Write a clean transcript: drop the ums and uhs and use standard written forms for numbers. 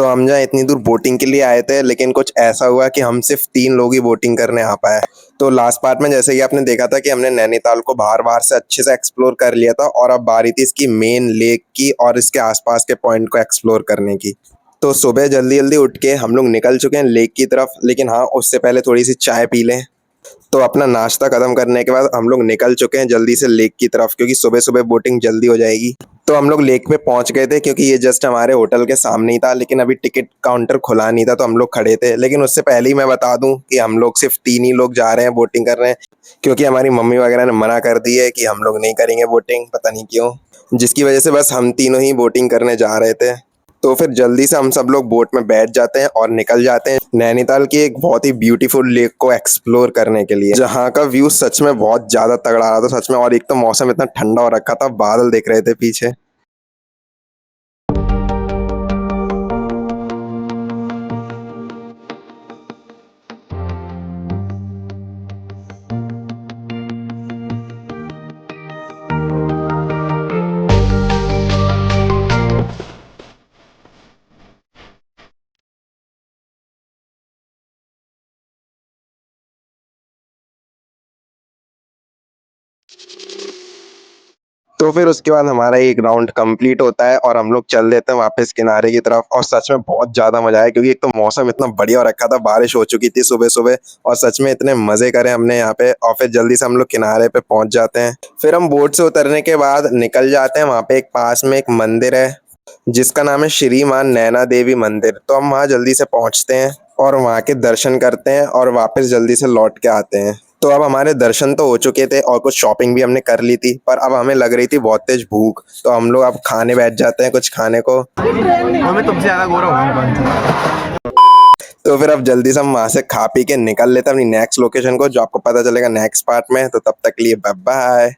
तो हम जहाँ इतनी दूर बोटिंग के लिए आए थे, लेकिन कुछ ऐसा हुआ कि हम सिर्फ 3 लोग ही बोटिंग करने आ पाए। तो लास्ट पार्ट में जैसे कि आपने देखा था कि हमने नैनीताल को बाहर-बाहर से अच्छे से एक्सप्लोर कर लिया था और अब बारी थी इसकी मेन लेक की और इसके आस-पास के पॉइंट को एक्सप्लोर करने की। तो सुबह जल्दी-जल्दी उठ के हम लोग निकल चुके हैं लेक की तरफ, लेकिन हाँ, उससे पहले थोड़ी-सी चाय पी लें। तो अपना नाश्ता खत्म करने के बाद हम लोग निकल चुके हैं जल्दी से लेक की तरफ, क्योंकि सुबह-सुबह बोटिंग जल्दी हो जाएगी। तो हम लोग लेक पे पहुंच गए थे, क्योंकि ये जस्ट हमारे होटल के सामने ही था, लेकिन अभी टिकट काउंटर खुला नहीं था तो हम लोग खड़े थे। लेकिन उससे पहले ही मैं बता दूं कि हम लोग सिर्फ 3 ही लोग जा रहे हैं बोटिंग कर रहे हैं, क्योंकि हमारी मम्मी वगैरह ने मना कर दी है कि हम लोग नहीं करेंगे बोटिंग, पता नहीं क्यों, जिसकी वजह से बस हम तीनों ही बोटिंग करने जा रहे थे। तो फिर जल्दी से हम सब लोग बोट में बैठ जाते हैं और निकल जाते हैं नैनीताल की एक बहुत ही ब्यूटीफुल लेक को एक्सप्लोर करने के लिए, जहाँ का व्यू सच में बहुत ज्यादा तगड़ा आ रहा था सच में। और एक तो मौसम इतना ठंडा हो रखा था, बादल दिख रहे थे पीछे। तो फिर उसके बाद हमारा एक राउंड कंप्लीट होता है और हम लोग चल देते हैं वापस किनारे की तरफ। और सच में बहुत ज्यादा मजा आया, क्योंकि एक तो मौसम इतना बढ़िया हो रखा था, बारिश हो चुकी थी सुबह सुबह, और सच में इतने मजे करे हमने यहाँ पे। और फिर जल्दी से हम लोग किनारे पे पहुंच जाते हैं। फिर हम बोट से उतरने के बाद निकल जाते हैं, वहाँ पे एक पास में एक मंदिर है जिसका नाम है श्री मां नैना देवी मंदिर। तो हम वहाँ जल्दी से पहुंचते हैं और वहाँ के दर्शन करते हैं और वापस जल्दी से लौट के आते हैं। तो अब हमारे दर्शन तो हो चुके थे और कुछ शॉपिंग भी हमने कर ली थी, पर अब हमें लग रही थी बहुत तेज भूख, तो हम लोग अब खाने बैठ जाते हैं कुछ खाने को। मैं तुमसे ज्यादा गोरा हूँ। तो फिर अब जल्दी से हम वहां से खा पी के निकल लेते हैं अपनी नेक्स्ट लोकेशन को, जो आपको पता चलेगा नेक्स्ट पार्ट में। तो तब तक के लिए बाय बाय।